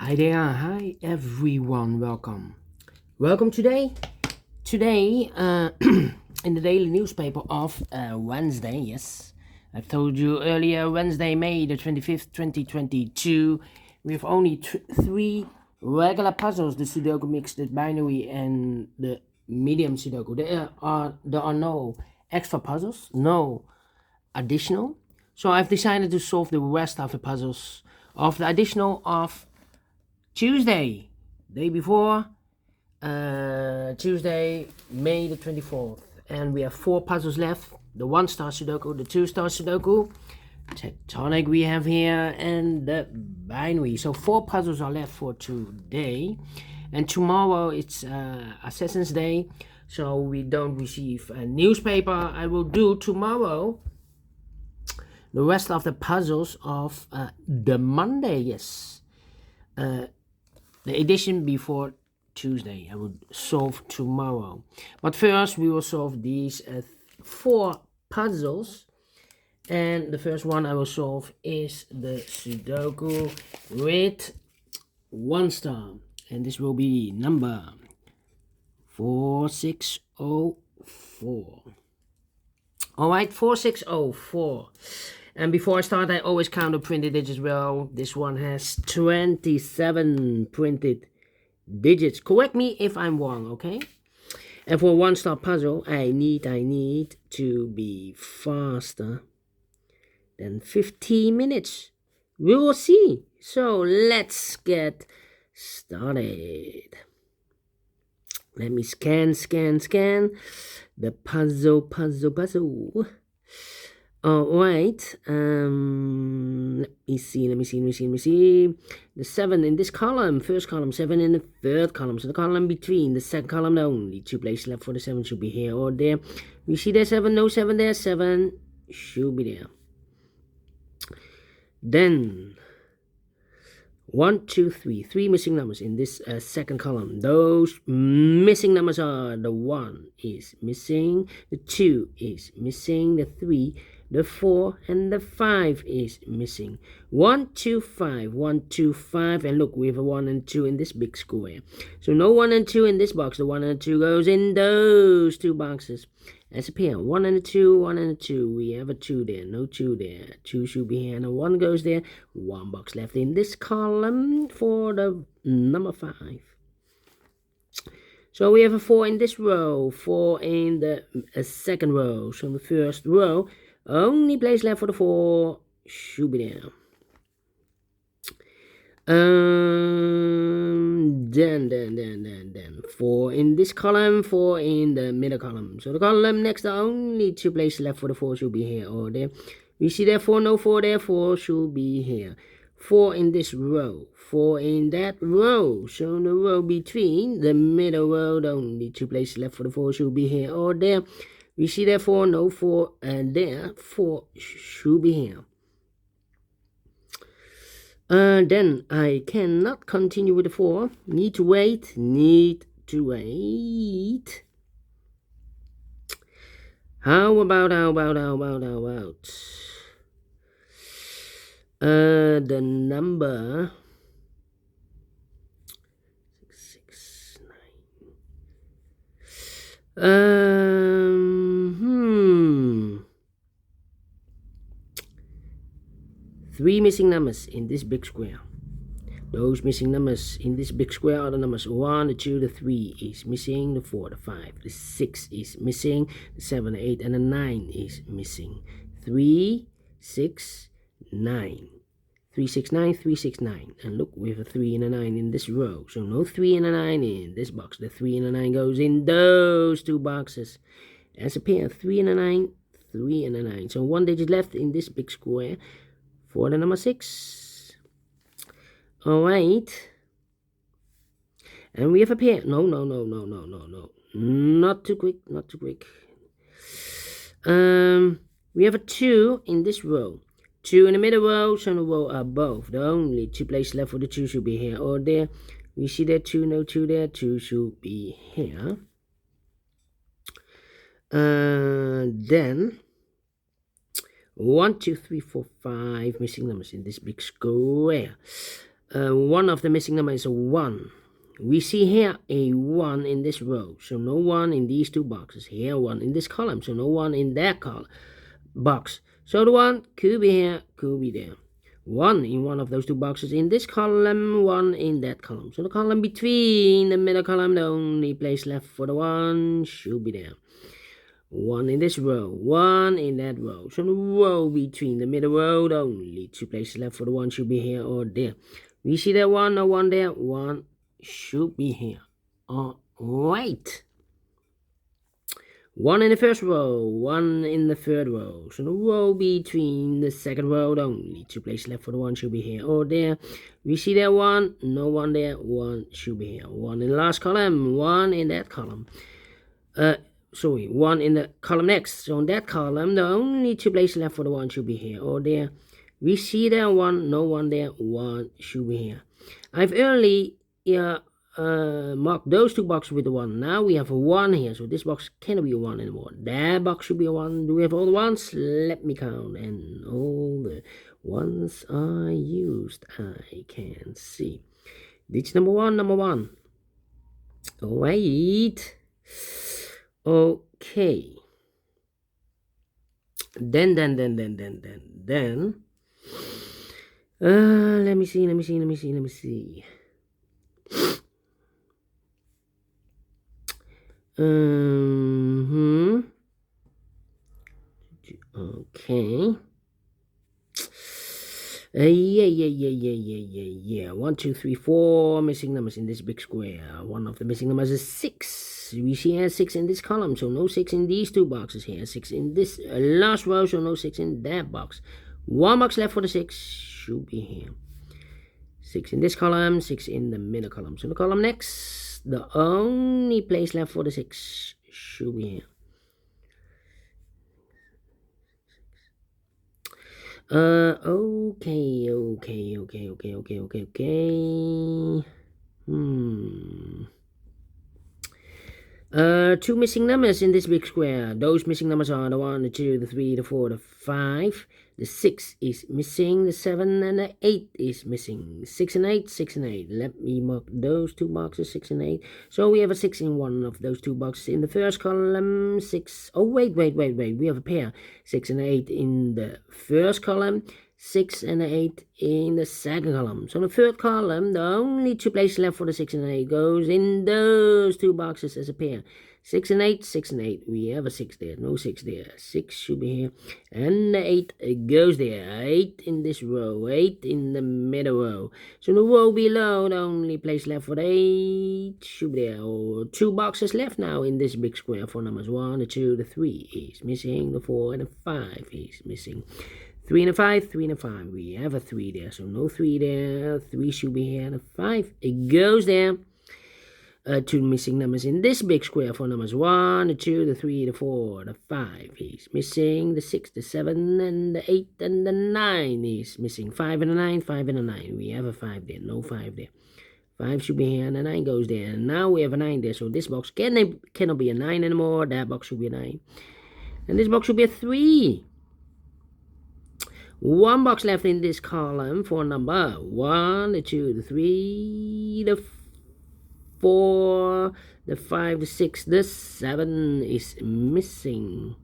Hi there, hi everyone, welcome today in the daily newspaper of Wednesday. Yes, I told you earlier, Wednesday, May the 25th, 2022. We have only three regular puzzles: the Sudoku mix, the binary, and the medium Sudoku. There are no extra puzzles, no additional. So I've decided to solve the rest of the puzzles of the additional of Tuesday, day before, Tuesday, May the 24th. And we have four puzzles left: the One Star Sudoku, the Two Star Sudoku, Tectonic we have here, and the binary. So four puzzles are left for today. And tomorrow it's Assassin's Day, so we don't receive a newspaper. I will do tomorrow the rest of the puzzles of the Monday. Yes. The edition before Tuesday I will solve tomorrow, but first we will solve these four puzzles. And the first one I will solve is the Sudoku with one star, and this will be number 4604. Alright, 4604. And before I start, I always count the printed digits. Well, this one has 27 printed digits. Correct me if I'm wrong, okay? And for one star puzzle, I need to be faster than 15 minutes. We will see. So let's get started. Let me scan the puzzle. Alright, let me see. The 7 in this column, first column, 7 in the third column. So the column between, the second column, the only two places left for the 7 should be here or there. We see there 7, no 7 there, 7 should be there. Then 1, 2, 3, 3 missing numbers in this second column. Those missing numbers are: the 1 is missing, the 2 is missing, the 3, the 4, and the 5 is missing. 1, 2, 5, 1, 2, 5, and look, we have a 1 and 2 in this big square. So no 1 and 2 in this box. The 1 and 2 goes in those two boxes. As a pair, 1 and a 2, 1 and a 2. We have a 2 there, no 2 there. 2 should be here, and a 1 goes there. 1 box left in this column for the number 5. So we have a 4 in this row, 4 in the second row. So the first row, only place left for the 4 should be there. Then 4 in this column, 4 in the middle column. So the column next, the only two places left for the 4 should be here or there. We see there 4, no 4 there, 4 should be here. 4 in this row, 4 in that row. So the row between, the middle row, the only two places left for the 4 should be here or there. We see there 4, no 4, and there 4 should be here. Then I cannot continue with the 4. Need to wait. How about the number 6, 9. 3 missing numbers in this big square. Those missing numbers in this big square are the numbers 1, the 2, the 3 is missing, the 4, the 5, the 6 is missing, the 7, the 8, and the 9 is missing. 3, 6, 9. 3, 6, 9, 3, 6, 9. And look, we have a 3 and a 9 in this row. So no 3 and a 9 in this box. The 3 and a 9 goes in those two boxes. As a pair, 3 and a 9, 3 and a 9. So one digit left in this big square for the number 6. Alright. And we have a pair. No. Not too quick. We have a 2 in this row. 2 in the middle row, so the row above. The only two places left for the 2 should be here or there. We see there 2, no 2 there. 2 should be here. Then 1, 2, 3, 4, 5 missing numbers in this big square. one of the missing number is a 1. We see here a 1 in this row, so no 1 in these two boxes. Here 1 in this column, so no 1 in that box. So the 1 could be here, could be there. 1 in one of those two boxes in this column, 1 in that column. So the column between the middle column, the only place left for the 1 should be there. 1 in this row, 1 in that row. So the row between the middle row, the only two places left for the 1 should be here or there. We see that 1, no 1 there, 1 should be here. Alright. 1 in the first row, 1 in the third row. So the row between the second row, the only two places left for the 1 should be here or there. We see that 1, no 1 there, 1 should be here. 1 in the last column, 1 in that column. 1 in the column next. So in that column, the only two places left for the 1 should be here or there. We see there 1, no 1 there, 1 should be here. I've early marked those two boxes with the 1. Now we have a 1 here, so this box cannot be a 1 anymore. That box should be a 1. Do we have all the 1s? Let me count. And all the 1s are used. I can see. Ditch number 1, number 1. Alright. Okay. Then let me see. Okay. Yeah. 1, 2, 3, 4 missing numbers in this big square. One of the missing numbers is 6. We see here 6 in this column, so no 6 in these two boxes here. 6 in this last row, so no 6 in that box. 1 box left for the 6 should be here. 6 in this column, 6 in the middle column. So the column next, the only place left for the 6 should be here. Okay. 2 missing numbers in this big square. Those missing numbers are the 1, the 2, the 3, the 4, the 5. The 6 is missing, the 7 and the 8 is missing. 6 and 8, 6 and 8. Let me mark those two boxes, 6 and 8. So we have a 6 in one of those two boxes. In the first column, 6. Oh, wait. We have a pair. 6 and 8 in the first column. 6 and 8 in the second column. So the third column, the only two places left for the 6 and 8 goes in those two boxes as a pair. 6 and 8, 6 and 8. We have a 6 there, no 6 there. 6 should be here. And the 8 goes there. 8 in this row, 8 in the middle row. So the row below, the only place left for the 8 should be there. Or 2 boxes left now in this big square for numbers 1, the 2, the 3 is missing. The 4 and the 5 is missing. 3 and a 5, 3 and a 5. We have a 3 there, so no 3 there. 3 should be here. The 5, it goes there. 2 missing numbers in this big square for numbers 1, the 2, the 3, the 4, the 5 is missing. The 6, the 7, and the 8, and the 9 is missing. 5 and a 9, 5 and a 9. We have a 5 there, no 5 there. 5 should be here, and the 9 goes there. And now we have a 9 there, so this box cannot be a 9 anymore. That box should be a 9. And this box should be a 3. 1 box left in this column for number 1, the 2, the 3, the 4, the 5, the 6, the 7 is missing.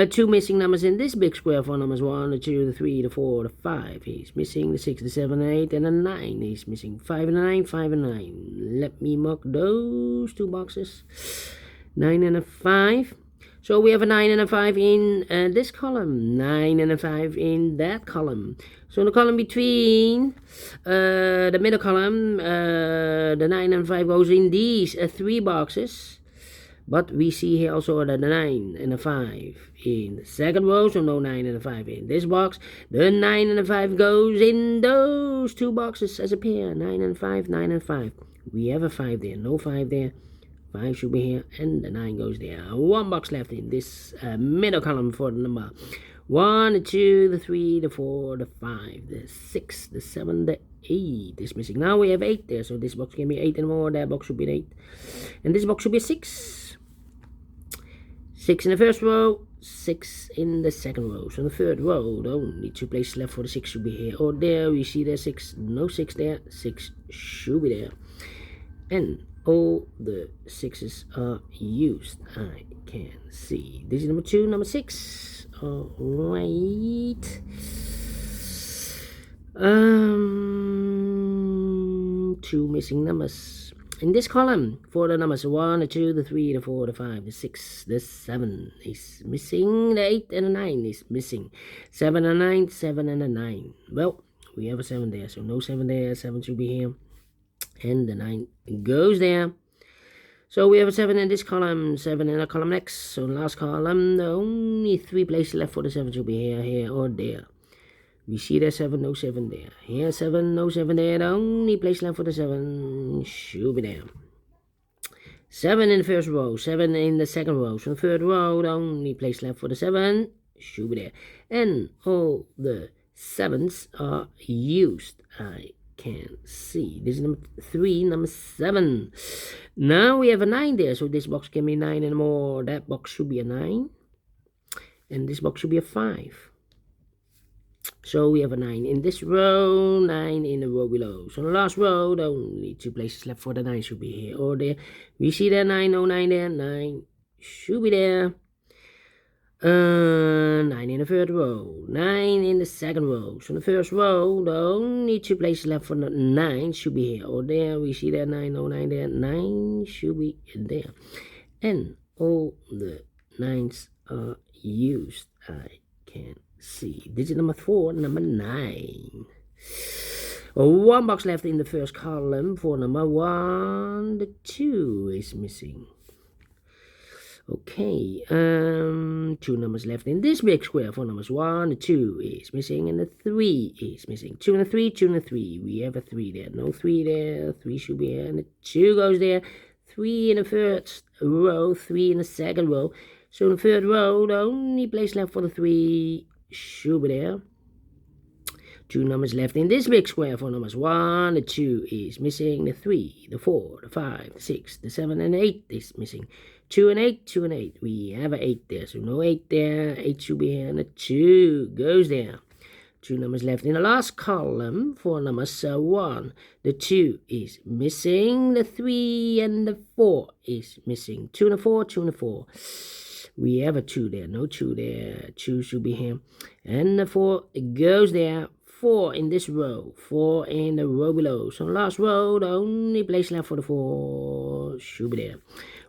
2 missing numbers in this big square for numbers 1, the 2, the 3, the 4, the 5 is missing. The 6, the 7, the 8, and the 9 is missing. 5 and 9, 5 and 9. Let me mark those 2 boxes. 9 and a 5. So we have a 9 and a 5 in this column, 9 and a 5 in that column. So in the column between the middle column, the 9 and 5 goes in these 3 boxes. But we see here also that the 9 and a 5 in the second row, so no 9 and a 5 in this box. The 9 and a 5 goes in those 2 boxes as a pair, 9 and 5, 9 and 5. We have a 5 there, no 5 there. 5 should be here, and the 9 goes there. 1 box left in this middle column for the number 1, the 2, the 3, the 4, the 5, the 6, the 7, the 8 is missing. Now we have 8 there, so this box can be 8 and more. That box should be an 8. And this box should be a 6. 6 in the first row, 6 in the second row. So in the third row, only 2 places left for the 6 should be here or there. We see there 6, no 6 there, 6 should be there. And all the 6s are used. I can see. This is number 2, number 6. Alright. 2 missing numbers. In this column, for the numbers 1, the 2, the 3, the 4, the 5, the 6, the 7 is missing. The 8 and the 9 is missing. 7 and 9, 7 and a 9. Well, we have a 7 there, so no 7 there. 7 should be here. And the 9 goes there. So we have a 7 in this column, 7 in the column next. So in the last column, the only 3 places left for the 7 should be here, here, or there. We see there 7, no 7 there. Here 7, no 7 there. The only place left for the 7 should be there. 7 in the first row, 7 in the second row. So in the third row, the only place left for the 7 should be there. And all the 7s are used. I can see. This is number 3, number 7. Now we have a 9 there. So this box can be 9 and more. That box should be a 9. And this box should be a 5. So we have a 9 in this row, 9 in the row below. So in the last row, the only 2 places left for the 9 should be here or there. We see there 9, no 9 there, 9 should be there. 9 in the third row, 9 in the second row. So in the first row, the only 2 places left for the 9 should be here or there. We see there 9, no 9 there, 9 should be there. And all the 9s are used. I can see. Digit number 4, number 9. 1 box left in the first column for number 1. The 2 is missing. Okay, 2 numbers left in this big square for numbers 1. The 2 is missing and the 3 is missing. 2 and a 3, 2 and a 3. We have a 3 there. No 3 there. 3 should be here and the 2 goes there. 3 in the first row, 3 in the second row. So in the third row, the only place left for the 3 should be there. 2 numbers left in this big square for numbers 1. The 2 is missing. The 3, the 4, the 5, the 6, the 7, and the 8 is missing. 2 and 8, 2 and 8. We have an 8 there, so no 8 there. 8 should be here, and the 2 goes there. 2 numbers left in the last column for numbers 1. The 2 is missing. The 3 and the 4 is missing. 2 and a 4, 2 and a 4. We have a 2 there, no 2 there. 2 should be here. And the 4 goes there. 4 in this row, 4 in the row below. So the last row, the only place left for the 4 should be there.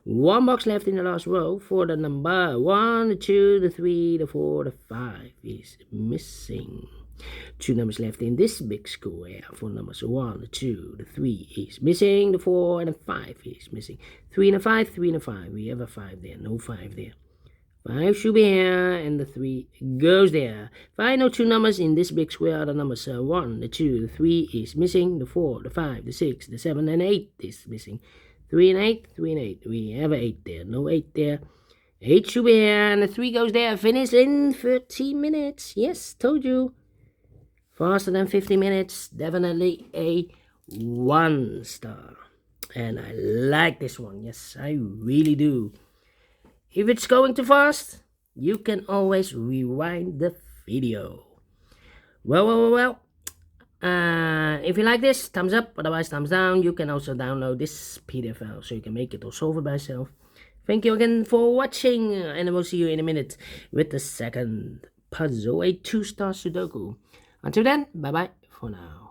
1 box left in the last row for the number 1, the 2, the 3, the 4, the 5 is missing. 2 numbers left in this big square for numbers 1, the 2, the 3 is missing. The 4 and the 5 is missing. 3 and a 5, 3 and a 5. We have a 5 there, no 5 there. 5 should be here, and the 3 goes there. Final 2 numbers in this big square are the numbers 1, the 2, the 3 is missing. The 4, the 5, the 6, the 7, and 8 is missing. 3 and 8, 3 and 8. We have an 8 there, no 8 there. 8 should be here, and the 3 goes there. Finish in 30 minutes. Yes, told you. Faster than 50 minutes. Definitely a 1 star. And I like this one. Yes, I really do. If it's going too fast, you can always rewind the video. Well. If you like this, thumbs up, otherwise thumbs down. You can also download this PDF file so you can make it or solve it by yourself. Thank you again for watching, and I will see you in a minute with the second puzzle, a 2-star Sudoku. Until then, bye-bye for now.